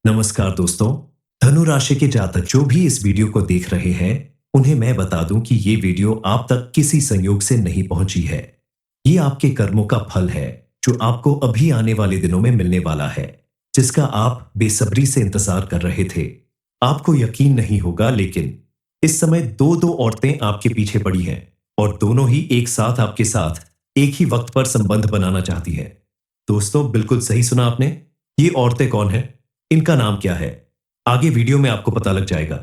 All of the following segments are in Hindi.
नमस्कार दोस्तों। धनु राशि के जातक जो भी इस वीडियो को देख रहे हैं, उन्हें मैं बता दूं कि ये वीडियो आप तक किसी संयोग से नहीं पहुंची है। ये आपके कर्मों का फल है जो आपको अभी आने वाले दिनों में मिलने वाला है, जिसका आप बेसब्री से इंतजार कर रहे थे। आपको यकीन नहीं होगा, लेकिन इस समय दो दो औरतें आपके पीछे पड़ी हैं और दोनों ही एक साथ आपके साथ एक ही वक्त पर संबंध बनाना चाहती हैं। दोस्तों, बिल्कुल सही सुना आपने। ये औरतें कौन हैं? इनका नाम क्या है? आगे वीडियो में आपको पता लग जाएगा।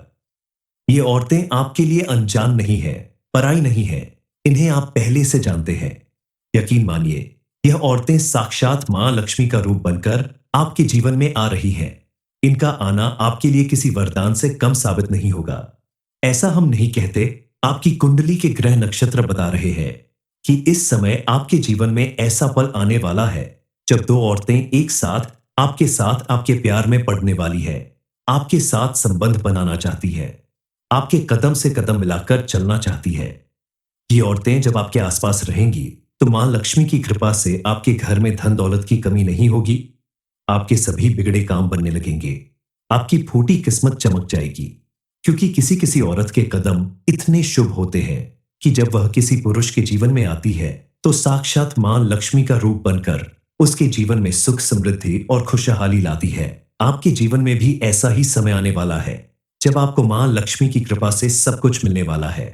ये औरतें आपके लिए अनजान नहीं है, पराई नहीं है। इन्हें आप पहले से जानते हैं। यकीन मानिए, यह औरतें साक्षात मां लक्ष्मी का रूप बनकर आपके जीवन में आ रही हैं। इनका आना आपके लिए किसी वरदान से कम साबित नहीं होगा। ऐसा हम नहीं कहते, आपकी कुंडली के ग्रह नक्षत्र बता रहे हैं कि इस समय आपके जीवन में ऐसा पल आने वाला है जब दो औरतें एक साथ आपके प्यार में पड़ने वाली है, आपके साथ संबंध बनाना चाहती है, आपके कदम से कदम मिलाकर चलना चाहती है। ये औरतें जब आपके आसपास रहेंगी तो मां लक्ष्मी की कृपा से आपके घर में धन दौलत की कमी नहीं होगी। आपके सभी बिगड़े काम बनने लगेंगे। आपकी फूटी किस्मत चमक जाएगी, क्योंकि किसी किसी औरत के कदम इतने शुभ होते हैं कि जब वह किसी पुरुष के जीवन में आती है तो साक्षात मां लक्ष्मी का रूप बनकर उसके जीवन में सुख समृद्धि और खुशहाली लाती है। आपके जीवन में भी ऐसा ही समय आने वाला है जब आपको मां लक्ष्मी की कृपा से सब कुछ मिलने वाला है।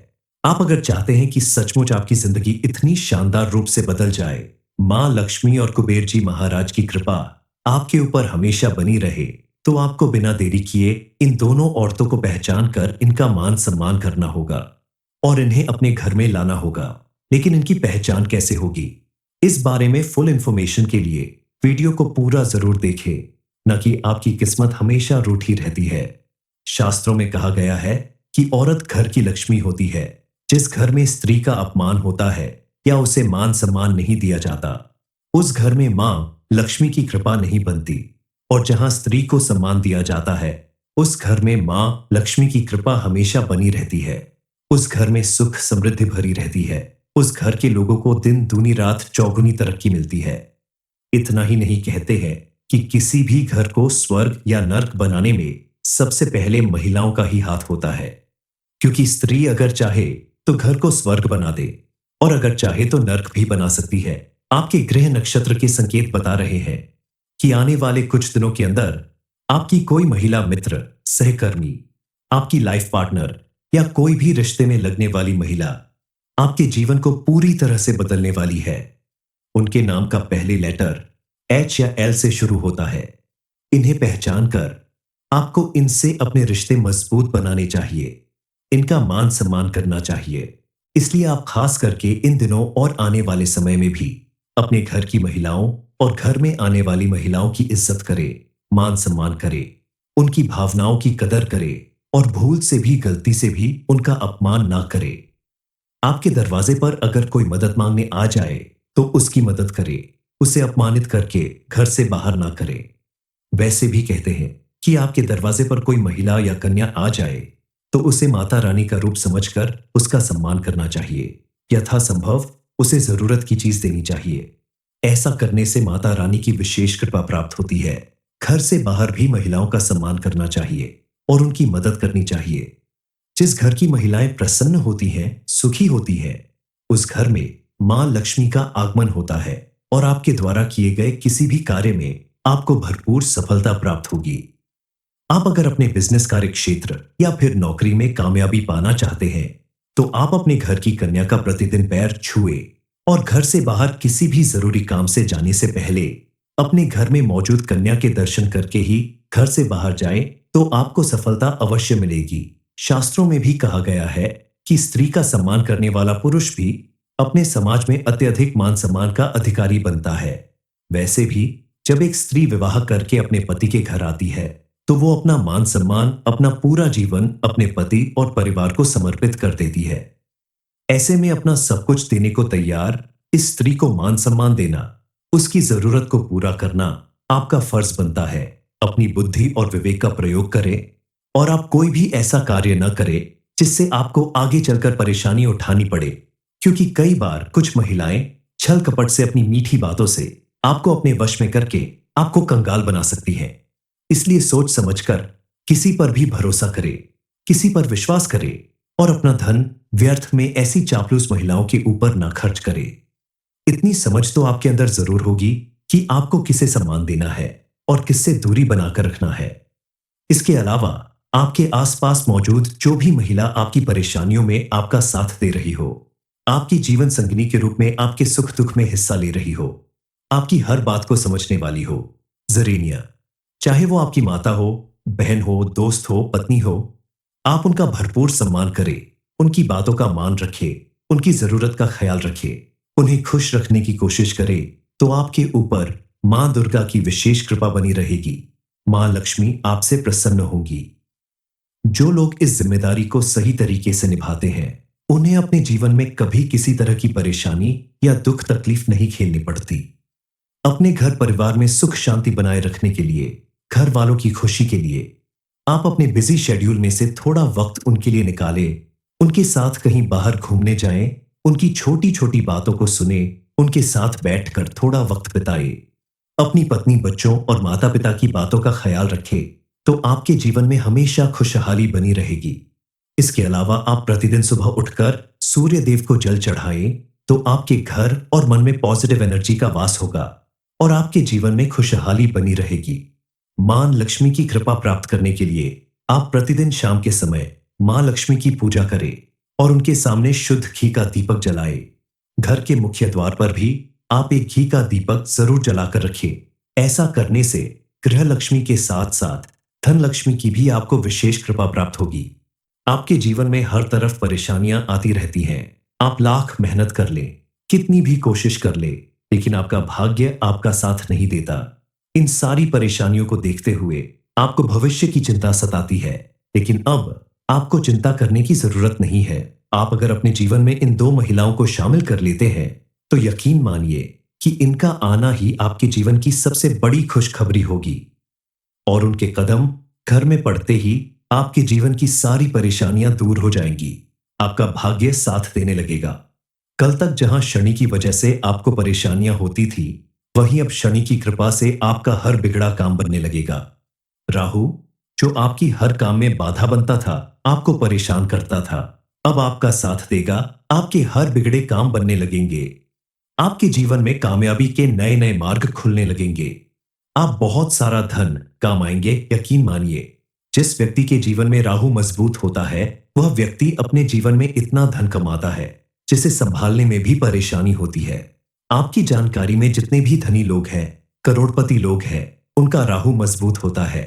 आप अगर चाहते हैं कि सचमुच आपकी जिंदगी इतनी शानदार रूप से बदल जाए, मां लक्ष्मी और कुबेर जी महाराज की कृपा आपके ऊपर हमेशा बनी रहे, तो आपको बिना देरी किए इन दोनों औरतों को पहचान कर इनका मान सम्मान करना होगा और इन्हें अपने घर में लाना होगा। लेकिन इनकी पहचान कैसे होगी, इस बारे में फुल इंफॉर्मेशन के लिए वीडियो को पूरा जरूर देखें, न कि आपकी किस्मत हमेशा रूठी रहती है। शास्त्रों में कहा गया है कि औरत घर की लक्ष्मी होती है। जिस घर में स्त्री का अपमान होता है या उसे मान सम्मान नहीं दिया जाता, उस घर में मां लक्ष्मी की कृपा नहीं बनती। और जहां स्त्री को सम्मान दिया जाता है, उस घर में मां लक्ष्मी की कृपा हमेशा बनी रहती है। उस घर में सुख समृद्धि भरी रहती है। उस घर के लोगों को दिन दूनी रात चौगुनी तरक्की मिलती है। इतना ही नहीं, कहते हैं कि किसी भी घर को स्वर्ग या नर्क बनाने में सबसे पहले महिलाओं का ही हाथ होता है, क्योंकि स्त्री अगर चाहे तो घर को स्वर्ग बना दे और अगर चाहे तो नर्क भी बना सकती है। आपके ग्रह नक्षत्र के संकेत बता रहे हैं कि आने वाले कुछ दिनों के अंदर आपकी कोई महिला मित्र, सहकर्मी, आपकी लाइफ पार्टनर या कोई भी रिश्ते में लगने वाली महिला आपके जीवन को पूरी तरह से बदलने वाली है। उनके नाम का पहले लेटर एच या एल से शुरू होता है। इन्हें पहचान कर आपको इनसे अपने रिश्ते मजबूत बनाने चाहिए, इनका मान सम्मान करना चाहिए। इसलिए आप खास करके इन दिनों और आने वाले समय में भी अपने घर की महिलाओं और घर में आने वाली महिलाओं की इज्जत करें, मान सम्मान करें, उनकी भावनाओं की कदर करें और भूल से भी, गलती से भी उनका अपमान ना करें। आपके दरवाजे पर अगर कोई मदद मांगने आ जाए तो उसकी मदद करें, उसे अपमानित करके घर से बाहर ना करें। वैसे भी कहते हैं कि आपके दरवाजे पर कोई महिला या कन्या आ जाए तो उसे माता रानी का रूप समझकर उसका सम्मान करना चाहिए। यथासंभव उसे जरूरत की चीज देनी चाहिए। ऐसा करने से माता रानी की विशेष कृपा प्राप्त होती है। घर से बाहर भी महिलाओं का सम्मान करना चाहिए और उनकी मदद करनी चाहिए। जिस घर की महिलाएं प्रसन्न होती हैं, सुखी होती हैं, उस घर में मां लक्ष्मी का आगमन होता है और आपके द्वारा किए गए किसी भी कार्य में आपको भरपूर सफलता प्राप्त होगी। आप अगर अपने बिजनेस कार्य क्षेत्र या फिर नौकरी में कामयाबी पाना चाहते हैं, तो आप अपने घर की कन्या का प्रतिदिन पैर छुए और घर से बाहर किसी भी जरूरी काम से जाने से पहले अपने घर में मौजूद कन्या के दर्शन करके ही घर से बाहर जाएं, तो आपको सफलता अवश्य मिलेगी। शास्त्रों में भी कहा गया है कि स्त्री का सम्मान करने वाला पुरुष भी अपने समाज में अत्यधिक मान सम्मान का अधिकारी बनता है। वैसे भी जब एक स्त्री विवाह करके अपने पति के घर आती है तो वो अपना मान सम्मान, अपना पूरा जीवन अपने पति और परिवार को समर्पित कर देती है। ऐसे में अपना सब कुछ देने को तैयार इस स्त्री को मान सम्मान देना, उसकी जरूरत को पूरा करना आपका फर्ज बनता है। अपनी बुद्धि और विवेक का प्रयोग करें और आप कोई भी ऐसा कार्य न करें जिससे आपको आगे चलकर परेशानी उठानी पड़े, क्योंकि कई बार कुछ महिलाएं छल कपट से अपनी मीठी बातों से आपको अपने वश में करके आपको कंगाल बना सकती हैं। इसलिए सोच समझकर किसी पर भी भरोसा करे, किसी पर विश्वास करे और अपना धन व्यर्थ में ऐसी चापलूस महिलाओं के ऊपर ना खर्च करे। इतनी समझ तो आपके अंदर जरूर होगी कि आपको किसे सम्मान देना है और किससे दूरी बनाकर रखना है। इसके अलावा आपके आसपास मौजूद जो भी महिला आपकी परेशानियों में आपका साथ दे रही हो, आपकी जीवन संगिनी के रूप में आपके सुख दुख में हिस्सा ले रही हो, आपकी हर बात को समझने वाली हो, जरीनिया, चाहे वो आपकी माता हो, बहन हो, दोस्त हो, पत्नी हो, आप उनका भरपूर सम्मान करें, उनकी बातों का मान रखें, उनकी जरूरत का ख्याल रखें, उन्हें खुश रखने की कोशिश करें, तो आपके ऊपर मां दुर्गा की विशेष कृपा बनी रहेगी। मां लक्ष्मी आपसे प्रसन्न होंगी। जो लोग इस जिम्मेदारी को सही तरीके से निभाते हैं, उन्हें अपने जीवन में कभी किसी तरह की परेशानी या दुख तकलीफ नहीं झेलनी पड़ती। अपने घर परिवार में सुख शांति बनाए रखने के लिए, घर वालों की खुशी के लिए आप अपने बिजी शेड्यूल में से थोड़ा वक्त उनके लिए निकालें, उनके साथ कहीं बाहर घूमने जाएं, उनकी छोटी छोटी बातों को सुने, उनके साथ बैठकर थोड़ा वक्त बिताएं। अपनी पत्नी, बच्चों और माता पिता की बातों का ख्याल रखें, तो आपके जीवन में हमेशा खुशहाली बनी रहेगी। इसके अलावा आप प्रतिदिन सुबह उठकर सूर्य देव को जल चढ़ाएं, तो आपके घर और मन में पॉजिटिव एनर्जी का वास होगा और आपके जीवन में खुशहाली बनी रहेगी। मां लक्ष्मी की कृपा प्राप्त करने के लिए आप प्रतिदिन शाम के समय मां लक्ष्मी की पूजा करें और उनके सामने शुद्ध घी का दीपक जलाएं। घर के मुख्य द्वार पर भी आप एक घी का दीपक जरूर जलाकर रखें। ऐसा करने से गृह लक्ष्मी के साथ साथ धन लक्ष्मी की भी आपको विशेष कृपा प्राप्त होगी। आपके जीवन में हर तरफ परेशानियां आती रहती हैं। आप लाख मेहनत कर लें, कितनी भी कोशिश कर ले, लेकिन आपका भाग्य आपका साथ नहीं देता। इन सारी परेशानियों को देखते हुए आपको भविष्य की चिंता सताती है, लेकिन अब आपको चिंता करने की जरूरत नहीं है। आप अगर अपने जीवन में इन दो महिलाओं को शामिल कर लेते हैं, तो यकीन मानिए कि इनका आना ही आपके जीवन की सबसे बड़ी खुशखबरी होगी और उनके कदम घर में पड़ते ही आपके जीवन की सारी परेशानियां दूर हो जाएंगी। आपका भाग्य साथ देने लगेगा। कल तक जहां शनि की वजह से आपको परेशानियां होती थी, वहीं अब शनि की कृपा से आपका हर बिगड़ा काम बनने लगेगा। राहु, जो आपकी हर काम में बाधा बनता था, आपको परेशान करता था, अब आपका साथ देगा। आपके हर बिगड़े काम बनने लगेंगे। आपके जीवन में कामयाबी के नए नए मार्ग खुलने लगेंगे। आप बहुत सारा धन कमाएंगे। यकीन मानिए, जिस व्यक्ति के जीवन में राहु मजबूत होता है, वह व्यक्ति अपने जीवन में इतना धन कमाता है जिसे संभालने में भी परेशानी होती है। आपकी जानकारी में जितने भी धनी लोग हैं, करोड़पति लोग हैं, उनका राहु मजबूत होता है,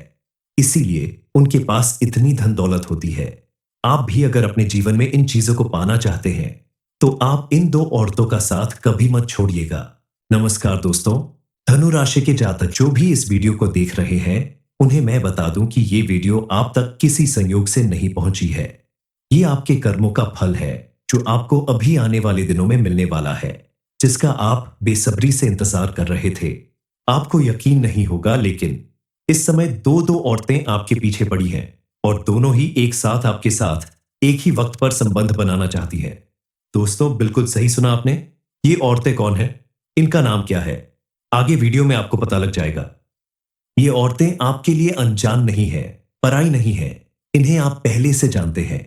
इसीलिए उनके पास इतनी धन दौलत होती है। आप भी अगर अपने जीवन में इन चीजों को पाना चाहते हैं, तो आप इन दो औरतों का साथ कभी मत छोड़िएगा। नमस्कार दोस्तों, धनु राशि के जातक जो भी इस वीडियो को देख रहे हैं, उन्हें मैं बता दूं कि ये वीडियो आप तक किसी संयोग से नहीं पहुंची है। ये आपके कर्मों का फल है जो आपको अभी आने वाले दिनों में मिलने वाला है, जिसका आप बेसब्री से इंतजार कर रहे थे। आपको यकीन नहीं होगा, लेकिन इस समय दो दो औरतें आपके पीछे पड़ी हैं और दोनों ही एक साथ आपके साथ एक ही वक्त पर संबंध बनाना चाहती हैं। दोस्तों, बिल्कुल सही सुना आपने। ये औरतें कौन हैं? इनका नाम क्या है? आगे वीडियो में आपको पता लग जाएगा। ये औरतें आपके लिए अनजान नहीं है, पराई नहीं है। इन्हें आप पहले से जानते हैं।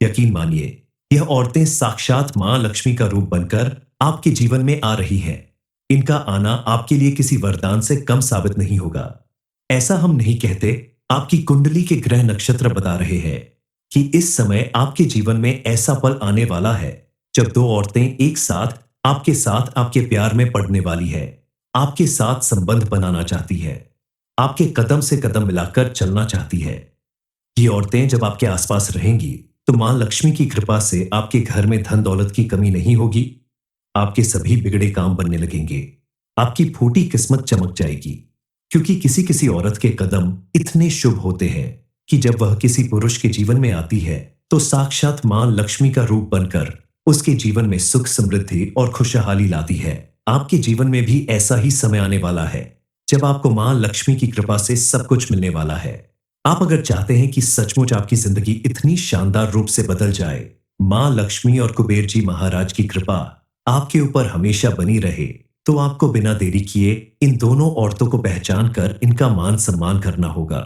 यकीन मानिए, यह औरतें साक्षात मां लक्ष्मी का रूप बनकर आपके जीवन में आ रही हैं। इनका आना आपके लिए किसी वरदान से कम साबित नहीं होगा। ऐसा हम नहीं कहते, आपकी कुंडली के ग्रह नक्षत्र बता रहे हैं कि इस समय आपके जीवन में ऐसा पल आने वाला है जब दो औरतें एक साथ आपके प्यार में पड़ने वाली है, आपके साथ संबंध बनाना चाहती है, आपके कदम से कदम मिलाकर चलना चाहती है। ये औरतें जब आपके आसपास रहेंगी, तो मां लक्ष्मी की कृपा से आपके घर में धन दौलत की कमी नहीं होगी। आपके सभी बिगड़े काम बनने लगेंगे। आपकी फूटी किस्मत चमक जाएगी, क्योंकि किसी किसी औरत के कदम इतने शुभ होते हैं कि जब वह किसी पुरुष के जीवन में आती है, तो साक्षात मां लक्ष्मी का रूप बनकर उसके जीवन में सुख, समृद्धि और खुशहाली लाती है। आपके जीवन में भी ऐसा ही समय आने वाला है जब आपको मां लक्ष्मी की कृपा से सब कुछ मिलने वाला है। आप अगर चाहते हैं कि सचमुच आपकी जिंदगी इतनी शानदार रूप से बदल जाए, मां लक्ष्मी और कुबेर जी महाराज की कृपा आपके ऊपर हमेशा बनी रहे, तो आपको बिना देरी किए इन दोनों औरतों को पहचान कर इनका मान सम्मान करना होगा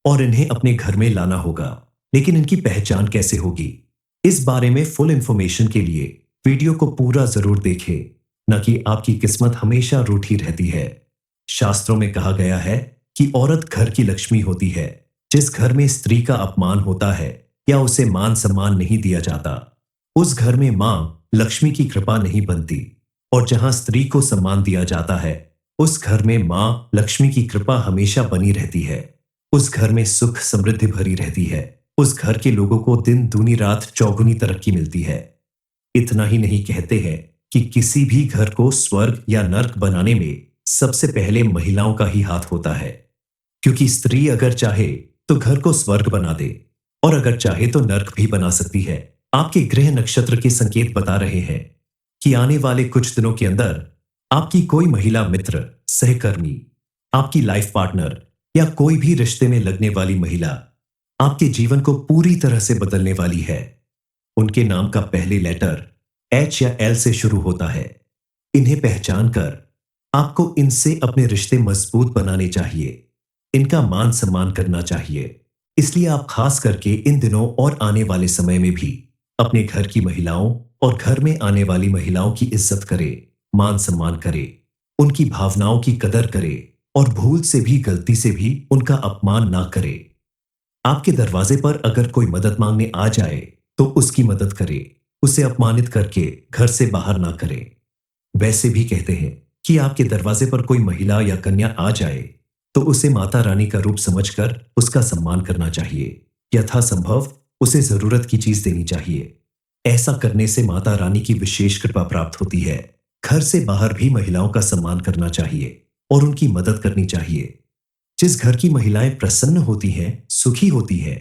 और इन्हें अपने घर में लाना होगा। लेकिन इनकी पहचान कैसे होगी, इस बारे में फुल इंफॉर्मेशन के लिए वीडियो को पूरा जरूर देखें, न कि आपकी किस्मत हमेशा रूठी रहती है। शास्त्रों में कहा गया है कि औरत घर की लक्ष्मी होती है। जिस घर में स्त्री का अपमान होता है या उसे मान सम्मान नहीं दिया जाता, उस घर में मां लक्ष्मी की कृपा नहीं बनती। और जहां स्त्री को सम्मान दिया जाता है, उस घर में मां लक्ष्मी की कृपा हमेशा बनी रहती है। उस घर में सुख समृद्धि भरी रहती है। उस घर के लोगों को दिन दूनी रात चौगुनी तरक्की मिलती है। इतना ही नहीं, कहते हैं कि किसी भी घर को स्वर्ग या नर्क बनाने में सबसे पहले महिलाओं का ही हाथ होता है। क्योंकि स्त्री अगर चाहे तो घर को स्वर्ग बना दे और अगर चाहे तो नर्क भी बना सकती है। आपके ग्रह नक्षत्र के संकेत बता रहे हैं कि आने वाले कुछ दिनों के अंदर आपकी कोई महिला मित्र, सहकर्मी, आपकी लाइफ पार्टनर या कोई भी रिश्ते में लगने वाली महिला आपके जीवन को पूरी तरह से बदलने वाली है। उनके नाम का पहले लेटर एच या एल से शुरू होता है। इन्हें पहचान कर आपको इनसे अपने रिश्ते मजबूत बनाने चाहिए, इनका मान सम्मान करना चाहिए। इसलिए आप खास करके इन दिनों और आने वाले समय में भी अपने घर की महिलाओं और घर में आने वाली महिलाओं की इज्जत करें, मान सम्मान करें, उनकी भावनाओं की कदर करें और भूल से भी, गलती से भी उनका अपमान ना करें। आपके दरवाजे पर अगर कोई मदद मांगने आ जाए तो उसकी मदद करें, उसे अपमानित करके घर से बाहर ना करें। वैसे भी कहते हैं कि आपके दरवाजे पर कोई महिला या कन्या आ जाए तो उसे माता रानी का रूप समझकर उसका सम्मान करना चाहिए। यथासंभव उसे जरूरत की चीज देनी चाहिए। ऐसा करने से माता रानी की विशेष कृपा प्राप्त होती है। घर से बाहर भी महिलाओं का सम्मान करना चाहिए और उनकी मदद करनी चाहिए। जिस घर की महिलाएं प्रसन्न होती हैं, सुखी होती हैं,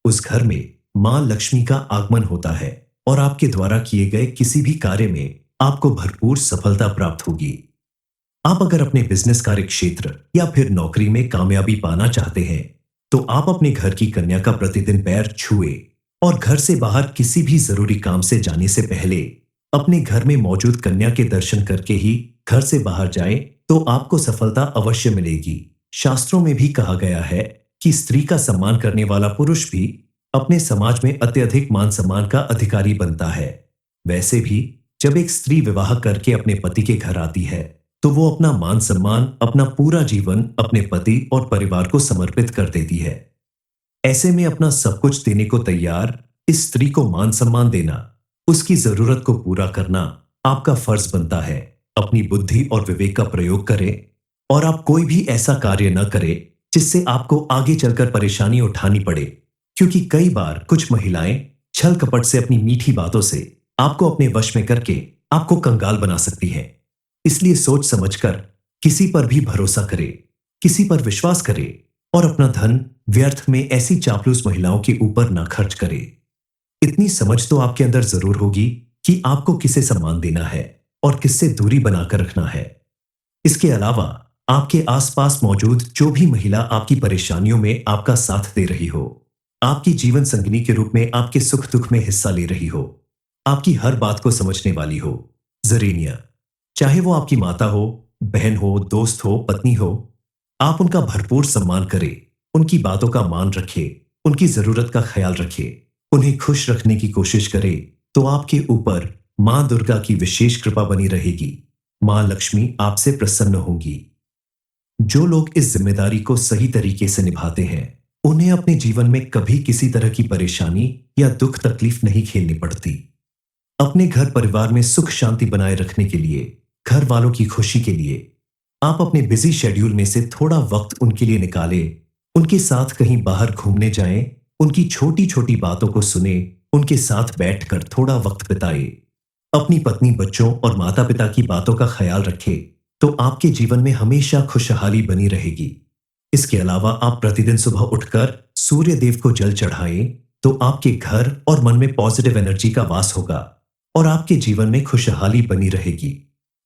उस घर में मां लक्ष्मी का आगमन होता है और आपके द्वारा किए गए किसी भी कार्य में आपको भरपूर सफलता प्राप्त होगी। आप अगर अपने बिजनेस कार्य क्षेत्र या फिर नौकरी में कामयाबी पाना चाहते हैं तो आप अपने घर की कन्या का प्रतिदिन पैर छुए और घर से बाहर किसी भी जरूरी काम से जाने से पहले अपने घर में मौजूद कन्या के दर्शन करके ही घर से बाहर जाएं तो आपको सफलता अवश्य मिलेगी। शास्त्रों में भी कहा गया है कि स्त्री का सम्मान करने वाला पुरुष भी अपने समाज में अत्यधिक मान सम्मान का अधिकारी बनता है। वैसे भी जब एक स्त्री विवाह करके अपने पति के घर आती है तो वो अपना मान सम्मान, अपना पूरा जीवन अपने पति और परिवार को समर्पित कर देती है। ऐसे में अपना सब कुछ देने को तैयार इस स्त्री को मान सम्मान देना, उसकी जरूरत को पूरा करना आपका फर्ज बनता है। अपनी बुद्धि और विवेक का प्रयोग करें और आप कोई भी ऐसा कार्य न करें जिससे आपको आगे चलकर परेशानी उठानी पड़े। क्योंकि कई बार कुछ महिलाएं छल कपट से अपनी मीठी बातों से आपको अपने वश में करके आपको कंगाल बना सकती हैं। इसलिए सोच समझकर किसी पर भी भरोसा करें, किसी पर विश्वास करें और अपना धन व्यर्थ में ऐसी चापलूस महिलाओं के ऊपर ना खर्च करें। इतनी समझ तो आपके अंदर जरूर होगी कि आपको किसे सम्मान देना है और किससे दूरी बनाकर रखना है। इसके अलावा आपके आसपास मौजूद जो भी महिला आपकी परेशानियों में आपका साथ दे रही हो, आपकी जीवन संगिनी के रूप में आपके सुख दुख में हिस्सा ले रही हो, आपकी हर बात को समझने वाली हो, जरीनिया, चाहे वो आपकी माता हो, बहन हो, दोस्त हो, पत्नी हो, आप उनका भरपूर सम्मान करें, उनकी बातों का मान रखें, उनकी जरूरत का ख्याल रखें, उन्हें खुश रखने की कोशिश करें तो आपके ऊपर मां दुर्गा की विशेष कृपा बनी रहेगी। मां लक्ष्मी आपसे प्रसन्न होंगी। जो लोग इस जिम्मेदारी को सही तरीके से निभाते हैं उन्हें अपने जीवन में कभी किसी तरह की परेशानी या दुख तकलीफ नहीं झेलनी पड़ती। अपने घर परिवार में सुख शांति बनाए रखने के लिए, घर वालों की खुशी के लिए आप अपने बिजी शेड्यूल में से थोड़ा वक्त उनके लिए निकालें, उनके साथ कहीं बाहर घूमने जाएं, उनकी छोटी छोटी बातों को सुने, उनके साथ बैठकर थोड़ा वक्त बिताएं। अपनी पत्नी, बच्चों और माता पिता की बातों का ख्याल रखें तो आपके जीवन में हमेशा खुशहाली बनी रहेगी। इसके अलावा आप प्रतिदिन सुबह उठकर सूर्य देव को जल चढ़ाएं तो आपके घर और मन में पॉजिटिव एनर्जी का वास होगा और आपके जीवन में खुशहाली बनी रहेगी।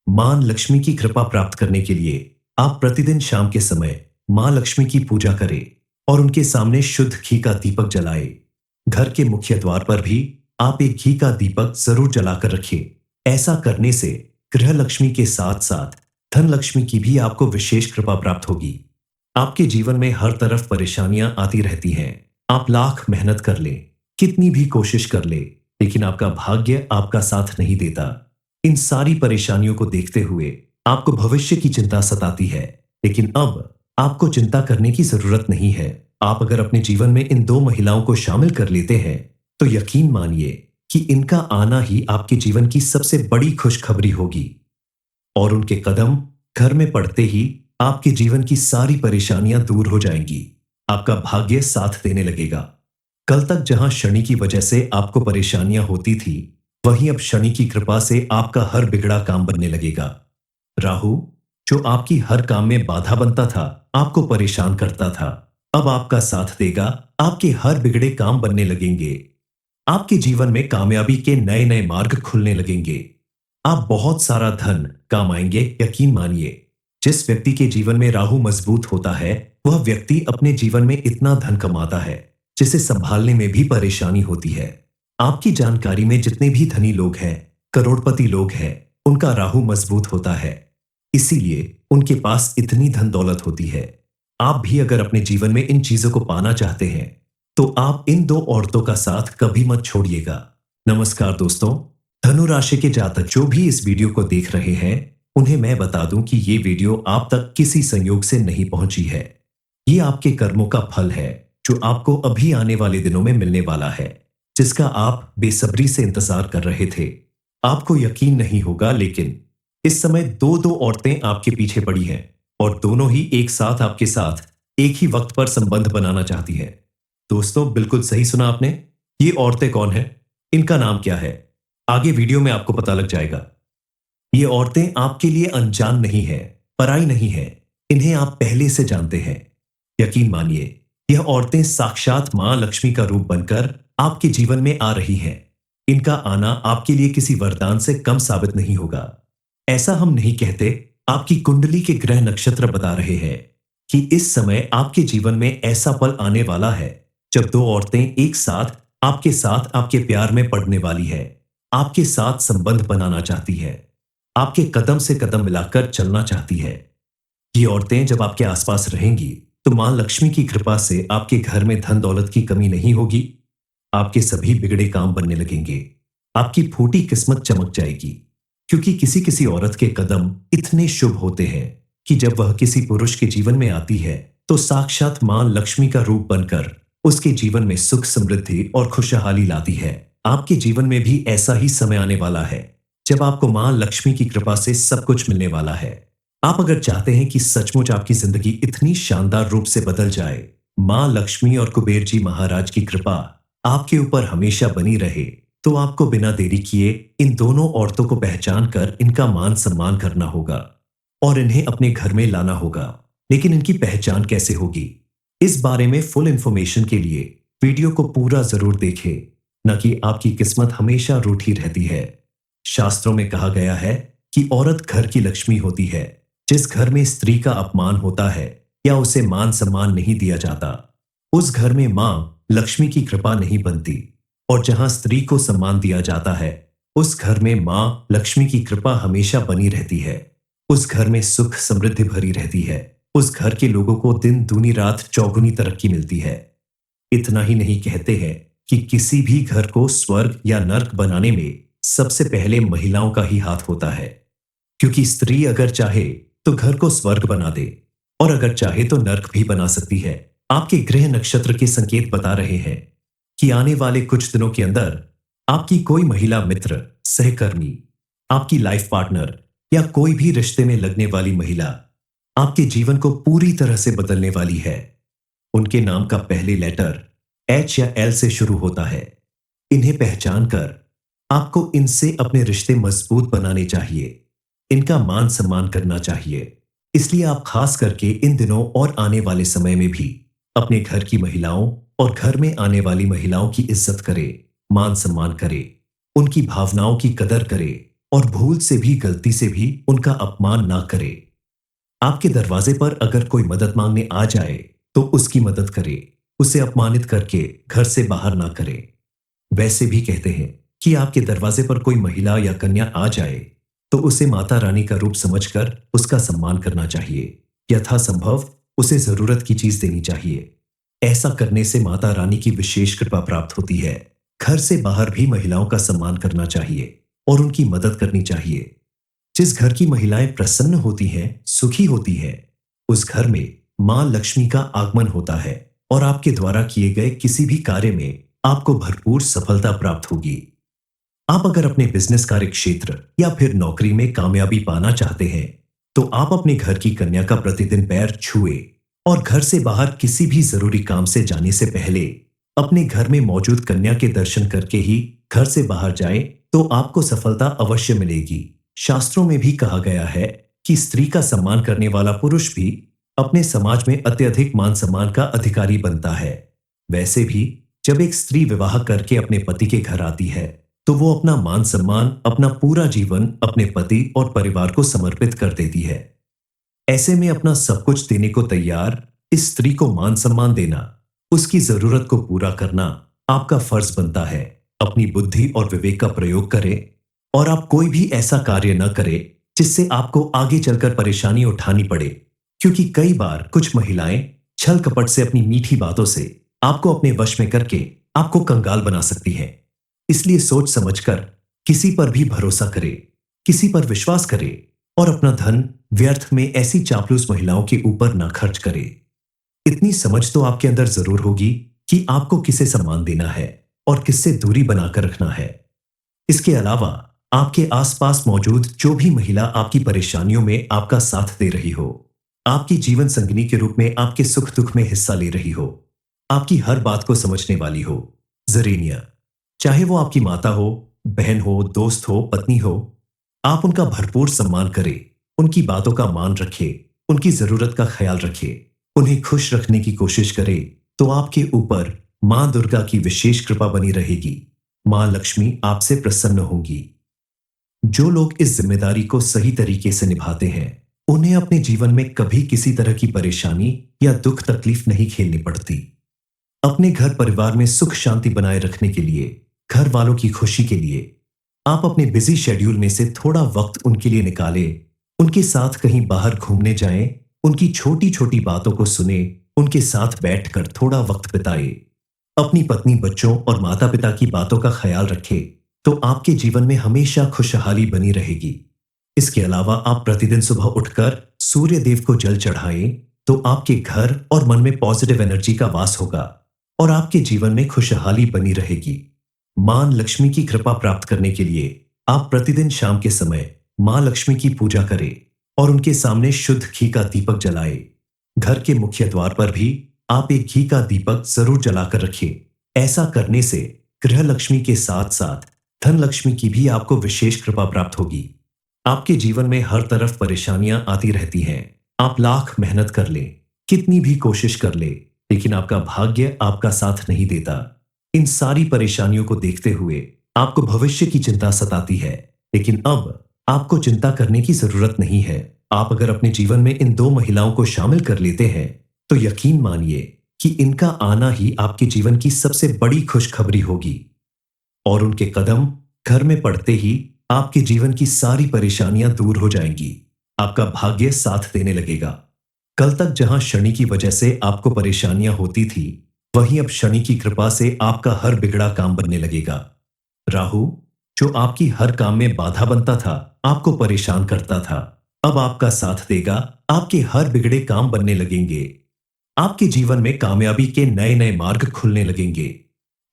मां लक्ष्मी की कृपा प्राप्त करने के लिए आप प्रतिदिन शाम के समय मां लक्ष्मी की पूजा करें और उनके सामने शुद्ध घी का दीपक जलाएं। घर के मुख्य द्वार पर भी आप एक घी का दीपक जरूर जलाकर रखें। ऐसा करने से गृह लक्ष्मी के साथ साथ धन लक्ष्मी की भी आपको विशेष कृपा प्राप्त होगी। आपके जीवन में हर तरफ परेशानियां आती रहती हैं। आप लाख मेहनत कर ले, कितनी भी कोशिश कर ले, लेकिन आपका भाग्य आपका साथ नहीं देता। इन सारी परेशानियों को देखते हुए आपको भविष्य की चिंता सताती है, लेकिन अब आपको चिंता करने की जरूरत नहीं है। आप अगर अपने जीवन में इन दो महिलाओं को शामिल कर लेते हैं, तो यकीन मानिए कि इनका आना ही आपके जीवन की सबसे बड़ी खुशखबरी होगी। और उनके कदम घर में पड़ते ही आपके जीवन की सारी परेशानियां दूर हो जाएंगी। आपका भाग्य साथ देने लगेगा। कल तक जहां शनि की वजह से आपको परेशानियां होती थी, वहीं अब शनि की कृपा से आपका हर बिगड़ा काम बनने लगेगा। राहु, जो आपकी हर काम में बाधा बनता था, आपको परेशान करता था, अब आपका साथ देगा। आपके हर बिगड़े काम बनने लगेंगे। आपके जीवन में कामयाबी के नए नए मार्ग खुलने लगेंगे। आप बहुत सारा धन कमाएंगे। यकीन मानिए, जिस व्यक्ति के जीवन में राहु मजबूत होता है, वह व्यक्ति अपने जीवन में इतना धन कमाता है जिसे संभालने में भी परेशानी होती है। आपकी जानकारी में जितने भी धनी लोग हैं, करोड़पति लोग हैं, उनका राहु मजबूत होता है, इसीलिए उनके पास इतनी धन दौलत होती है। आप भी अगर अपने जीवन में इन चीजों को पाना चाहते हैं, तो आप इन दो औरतों का साथ कभी मत छोड़िएगा। नमस्कार दोस्तों, धनु राशि के जातक जो भी इस वीडियो को देख रहे हैं, उन्हें मैं बता दूं कि ये वीडियो आप तक किसी संयोग से नहीं पहुंची है। ये आपके कर्मों का फल है, जो आपको अभी आने वाले दिनों में मिलने वाला है, जिसका आप बेसब्री से इंतजार कर रहे थे। आपको यकीन नहीं होगा, लेकिन इस समय दो दो औरतें आपके पीछे पड़ी हैं और दोनों ही एक साथ आपके साथ एक ही वक्त पर संबंध बनाना चाहती हैं। दोस्तों, बिल्कुल सही सुना आपने। ये औरतें कौन हैं? इनका नाम क्या है? आगे वीडियो में आपको पता लग जाएगा। ये औरतें आपके लिए अनजान नहीं है, पराई नहीं है। इन्हें आप पहले से जानते हैं। यकीन मानिए, यह औरतें साक्षात मां लक्ष्मी का रूप बनकर आपके जीवन में आ रही हैं। इनका आना आपके लिए किसी वरदान से कम साबित नहीं होगा। ऐसा हम नहीं कहते, आपकी कुंडली के ग्रह नक्षत्र बता रहे हैं कि इस समय आपके जीवन में ऐसा पल आने वाला है जब दो औरतें एक साथ आपके प्यार में पड़ने वाली है, आपके साथ संबंध बनाना चाहती है, आपके कदम से कदम मिलाकर चलना चाहती है। ये औरतें जब आपके आसपास रहेंगी, तो मां लक्ष्मी की कृपा से आपके घर में धन दौलत की कमी नहीं होगी। आपके सभी बिगड़े काम बनने लगेंगे। आपकी फूटी किस्मत चमक जाएगी, क्योंकि किसी किसी औरत के कदम इतने शुभ होते हैं कि जब वह किसी पुरुष के जीवन में आती है, तो साक्षात मां लक्ष्मी का रूप बनकर उसके जीवन में सुख, समृद्धि और खुशहाली लाती है। आपके जीवन में भी ऐसा ही समय आने वाला है जब आपको मां लक्ष्मी की कृपा से सब कुछ मिलने वाला है। आप अगर चाहते हैं कि सचमुच आपकी जिंदगी इतनी शानदार रूप से बदल जाए, मां लक्ष्मी और कुबेर जी महाराज की कृपा आपके ऊपर हमेशा बनी रहे, तो आपको बिना देरी किए इन दोनों औरतों को पहचान कर इनका मान सम्मान करना होगा और इन्हें अपने घर में लाना होगा। लेकिन इनकी पहचान कैसे होगी, इस बारे में फुल इंफॉर्मेशन के लिए वीडियो को पूरा जरूर देखें, न कि आपकी किस्मत हमेशा रूठी रहती है। शास्त्रों में कहा गया है कि औरत घर की लक्ष्मी होती है। जिस घर में स्त्री का अपमान होता है या उसे मान सम्मान नहीं दिया जाता, उस घर में मां लक्ष्मी की कृपा नहीं बनती। और जहां स्त्री को सम्मान दिया जाता है, उस घर में मां लक्ष्मी की कृपा हमेशा बनी रहती है। उस घर में सुख समृद्धि भरी रहती है। उस घर के लोगों को दिन दूनी रात चौगुनी तरक्की मिलती है। इतना ही नहीं, कहते हैं कि किसी भी घर को स्वर्ग या नर्क बनाने में सबसे पहले महिलाओं का ही हाथ होता है, क्योंकि स्त्री अगर चाहे तो घर को स्वर्ग बना दे और अगर चाहे तो नर्क भी बना सकती है। आपके ग्रह नक्षत्र के संकेत बता रहे हैं कि आने वाले कुछ दिनों के अंदर आपकी कोई महिला मित्र, सहकर्मी, आपकी लाइफ पार्टनर या कोई भी रिश्ते में लगने वाली महिला आपके जीवन को पूरी तरह से बदलने वाली है। उनके नाम का पहले लेटर एच या एल से शुरू होता है। इन्हें पहचान कर आपको इनसे अपने रिश्ते मजबूत बनाने चाहिए, इनका मान सम्मान करना चाहिए। इसलिए आप खास करके इन दिनों और आने वाले समय में भी अपने घर की महिलाओं और घर में आने वाली महिलाओं की इज्जत करें, मान सम्मान करें, उनकी भावनाओं की कदर करें और भूल से भी, गलती से भी उनका अपमान ना करें। आपके दरवाजे पर अगर कोई मदद मांगने आ जाए तो उसकी मदद करें, उसे अपमानित करके घर से बाहर ना करें। वैसे भी कहते हैं कि आपके दरवाजे पर कोई महिला या कन्या आ जाए तो उसे माता रानी का रूप समझकर उसका सम्मान करना चाहिए। यथासंभव उसे जरूरत की चीज देनी चाहिए। ऐसा करने से माता रानी की विशेष कृपा प्राप्त होती है। घर से बाहर भी महिलाओं का सम्मान करना चाहिए और उनकी मदद करनी चाहिए। जिस घर की महिलाएं प्रसन्न होती हैं, सुखी होती हैं, उस घर में मां लक्ष्मी का आगमन होता है और आपके द्वारा किए गए किसी भी कार्य में आपको भरपूर सफलता प्राप्त होगी। आप अगर अपने बिजनेस कार्य क्षेत्र या फिर नौकरी में कामयाबी पाना चाहते हैं, तो आप अपने घर की कन्या का प्रतिदिन पैर छुए और घर से बाहर किसी भी जरूरी काम से जाने से पहले अपने घर में मौजूद कन्या के दर्शन करके ही घर से बाहर जाएं, तो आपको सफलता अवश्य मिलेगी। शास्त्रों में भी कहा गया है कि स्त्री का सम्मान करने वाला पुरुष भी अपने समाज में अत्यधिक मान सम्मान का अधिकारी बनता है। वैसे भी जब एक स्त्री विवाह करके अपने पति के घर आती है, तो वो अपना मान सम्मान, अपना पूरा जीवन अपने पति और परिवार को समर्पित कर देती है। ऐसे में अपना सब कुछ देने को तैयार इस स्त्री को मान सम्मान देना, उसकी जरूरत को पूरा करना आपका फर्ज बनता है। अपनी बुद्धि और विवेक का प्रयोग करें और आप कोई भी ऐसा कार्य न करें जिससे आपको आगे चलकर परेशानी उठानी पड़े, क्योंकि कई बार कुछ महिलाएं छल कपट से अपनी मीठी बातों से आपको अपने वश में करके आपको कंगाल बना सकती हैं। इसलिए सोच समझकर किसी पर भी भरोसा करे, किसी पर विश्वास करे और अपना धन व्यर्थ में ऐसी चापलूस महिलाओं के ऊपर ना खर्च करे। इतनी समझ तो आपके अंदर जरूर होगी कि आपको किसे सम्मान देना है और किससे दूरी बनाकर रखना है। इसके अलावा आपके आसपास मौजूद जो भी महिला आपकी परेशानियों में आपका साथ दे रही हो, आपकी जीवन संगिनी के रूप में आपके सुख दुख में हिस्सा ले रही हो, आपकी हर बात को समझने वाली हो, जरीनिया, चाहे वो आपकी माता हो, बहन हो, दोस्त हो, पत्नी हो, आप उनका भरपूर सम्मान करें, उनकी बातों का मान रखें, उनकी जरूरत का ख्याल रखें, उन्हें खुश रखने की कोशिश करें, तो आपके ऊपर मां दुर्गा की विशेष कृपा बनी रहेगी। मां लक्ष्मी आपसे प्रसन्न होंगी। जो लोग इस जिम्मेदारी को सही तरीके से निभाते हैं, उन्हें अपने जीवन में कभी किसी तरह की परेशानी या दुख तकलीफ नहीं झेलनी पड़ती। अपने घर परिवार में सुख शांति बनाए रखने के लिए, घर वालों की खुशी के लिए आप अपने बिजी शेड्यूल में से थोड़ा वक्त उनके लिए निकालें, उनके साथ कहीं बाहर घूमने जाएं, उनकी छोटी छोटी बातों को सुने, उनके साथ बैठकर थोड़ा वक्त बिताएं। अपनी पत्नी, बच्चों और माता पिता की बातों का ख्याल रखें, तो आपके जीवन में हमेशा खुशहाली बनी रहेगी। इसके अलावा आप प्रतिदिन सुबह उठकर सूर्य देव को जल चढ़ाएं, तो आपके घर और मन में पॉजिटिव एनर्जी का वास होगा और आपके जीवन में खुशहाली बनी रहेगी। मां लक्ष्मी की कृपा प्राप्त करने के लिए आप प्रतिदिन शाम के समय मां लक्ष्मी की पूजा करें और उनके सामने शुद्ध घी का दीपक जलाएं। घर के मुख्य द्वार पर भी आप एक घी का दीपक जरूर जलाकर रखें। ऐसा करने से गृह लक्ष्मी के साथ साथ धन लक्ष्मी की भी आपको विशेष कृपा प्राप्त होगी। आपके जीवन में हर तरफ परेशानियां आती रहती हैं। आप लाख मेहनत कर लें, कितनी भी कोशिश कर ले, लेकिन आपका भाग्य आपका साथ नहीं देता। इन सारी परेशानियों को देखते हुए आपको भविष्य की चिंता सताती है, लेकिन अब आपको चिंता करने की जरूरत नहीं है। आप अगर अपने जीवन में इन दो महिलाओं को शामिल कर लेते हैं, तो यकीन मानिए कि इनका आना ही आपके जीवन की सबसे बड़ी खुशखबरी होगी और उनके कदम घर में पड़ते ही आपके जीवन की सारी परेशानियां दूर हो जाएंगी। आपका भाग्य साथ देने लगेगा। कल तक जहां शनि की वजह से आपको परेशानियां होती थी, वहीं अब शनि की कृपा से आपका हर बिगड़ा काम बनने लगेगा। राहु, जो आपकी हर काम में बाधा बनता था, आपको परेशान करता था, अब आपका साथ देगा। आपके हर बिगड़े काम बनने लगेंगे। आपके जीवन में कामयाबी के नए नए मार्ग खुलने लगेंगे।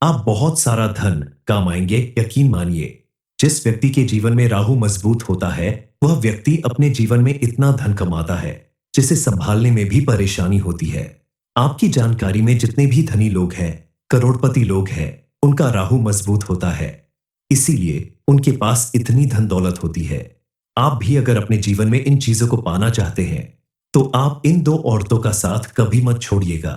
आप बहुत सारा धन कमाएंगे। यकीन मानिए, जिस व्यक्ति के जीवन में राहु मजबूत होता है, वह व्यक्ति अपने जीवन में इतना धन कमाता है जिसे संभालने में भी परेशानी होती है। आपकी जानकारी में जितने भी धनी लोग हैं, करोड़पति लोग हैं, उनका राहु मजबूत होता है, इसीलिए उनके पास इतनी धन दौलत होती है। आप भी अगर अपने जीवन में इन चीजों को पाना चाहते हैं, तो आप इन दो औरतों का साथ कभी मत छोड़िएगा।